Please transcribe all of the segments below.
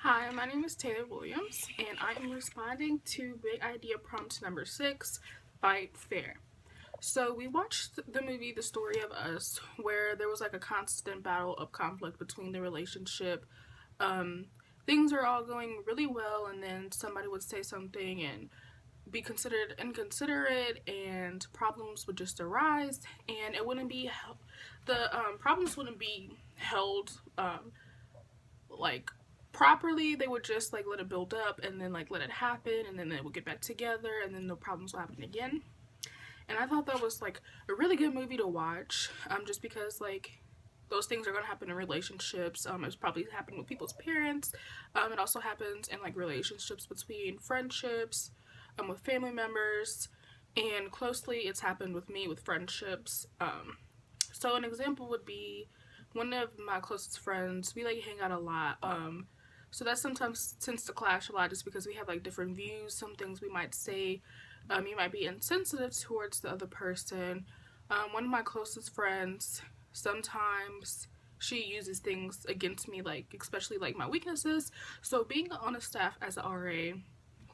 Hi, my name is Taylor Williams, and I am responding to Big Idea prompt number 6, Fight Fair. So, we watched the movie The Story of Us, where there was like a constant battle of conflict between the relationship. Um, Things are all going really well, and then somebody would say something and be considered inconsiderate, and problems would just arise, and it wouldn't be the problems wouldn't be held like properly. They would just like let it build up and then like let it happen, and then they would get back together, and then the problems will happen again. And I thought that was like a really good movie to watch, just because like those things are going to happen in relationships. It's probably happened with people's parents. It also happens in like relationships between friendships, with family members, and closely it's happened with me with friendships. So an example would be one of my closest friends. We like hang out a lot. So that sometimes tends to clash a lot just because we have like different views. Some things we might say, you might be insensitive towards the other person. One of my closest friends, sometimes she uses things against me, like especially like my weaknesses. So being on a staff as an RA,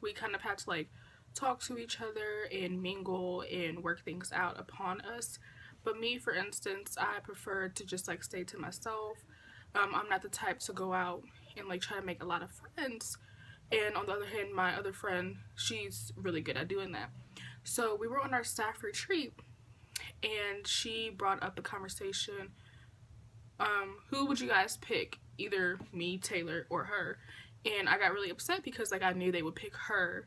we kind of had to like talk to each other and mingle and work things out upon us. But me, for instance, I prefer to just like stay to myself. I'm not the type to go out and like try to make a lot of friends. And on the other hand, my other friend, she's really good at doing that. So we were on our staff retreat, and she brought up the conversation, who would you guys pick? Either me, Taylor, or her. And I got really upset because like I knew they would pick her,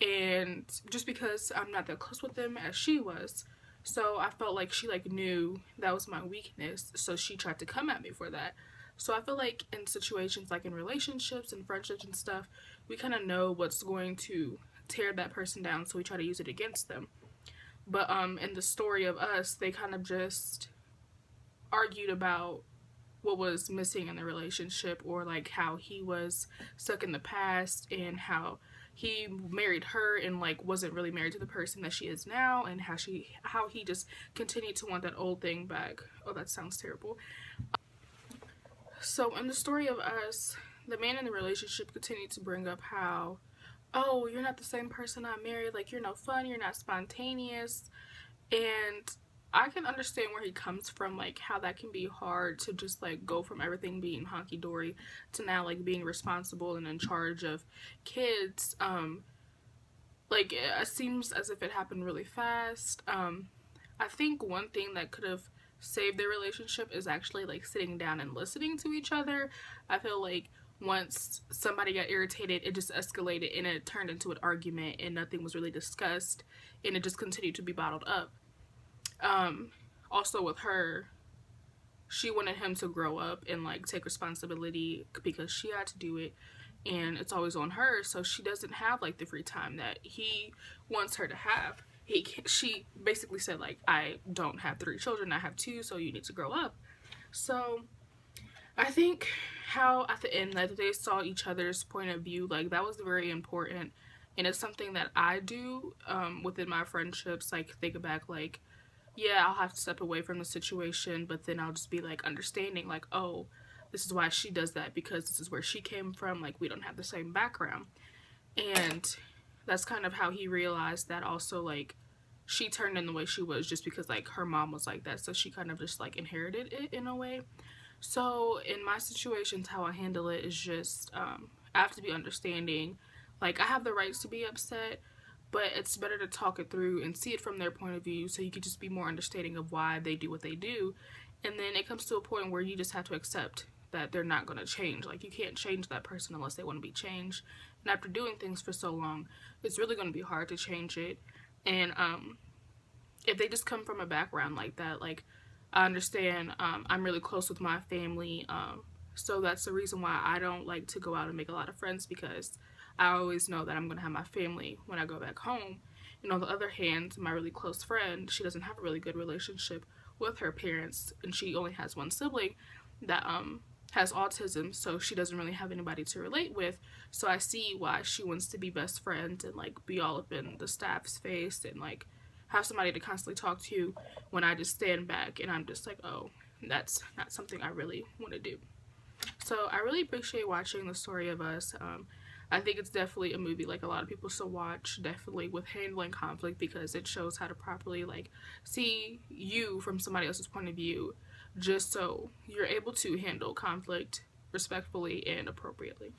and just because I'm not that close with them as she was. So I felt like she like knew that was my weakness, so she tried to come at me for that. So I feel like in situations like in relationships and friendships and stuff, we kind of know what's going to tear that person down, so we try to use it against them. But in the story of us, they kind of just argued about what was missing in the relationship, or like how he was stuck in the past, and how he married her and like wasn't really married to the person that she is now, and how he just continued to want that old thing back. Oh, that sounds terrible. So in the story of us, the man in the relationship continued to bring up how, oh, you're not the same person I married, like you're no fun, you're not spontaneous. And I can understand where he comes from, like how that can be hard to just like go from everything being honky dory to now like being responsible and in charge of kids. Like it seems as if it happened really fast. I think one thing that could have saved their relationship is actually like sitting down and listening to each other. I feel like once somebody got irritated, it just escalated and it turned into an argument, and nothing was really discussed, and it just continued to be bottled up. um Also with her, she wanted him to grow up and like take responsibility because she had to do it, and it's always on her, so she doesn't have like the free time that he wants her to have. She basically said like, I don't have 3 children, I have 2, so you need to grow up. So I think how at the end that they saw each other's point of view, like that was very important, and it's something that I do within my friendships. Like think back, like yeah, I'll have to step away from the situation, but then I'll just be like understanding, like, oh, this is why she does that, because this is where she came from. Like, we don't have the same background. And that's kind of how he realized that also, like, she turned in the way she was just because, like, her mom was like that. So she kind of just, like, inherited it in a way. So in my situations, how I handle it is just, I have to be understanding. Like, I have the rights to be upset, but it's better to talk it through and see it from their point of view, so you could just be more understanding of why they do what they do. And then it comes to a point where you just have to accept that they're not going to change. Like, you can't change that person unless they want to be changed. And after doing things for so long, it's really going to be hard to change it. And if they just come from a background like that, like, I understand, I'm really close with my family, so that's the reason why I don't like to go out and make a lot of friends, because I always know that I'm going to have my family when I go back home. And on the other hand, my really close friend, she doesn't have a really good relationship with her parents, and she only has one sibling that has autism, so she doesn't really have anybody to relate with. So I see why she wants to be best friends and like be all up in the staff's face and like have somebody to constantly talk to, when I just stand back and I'm just like, oh, that's not something I really want to do. So I really appreciate watching The Story of Us. I think it's definitely a movie like a lot of people should watch, definitely with handling conflict, because it shows how to properly like see you from somebody else's point of view, just so you're able to handle conflict respectfully and appropriately.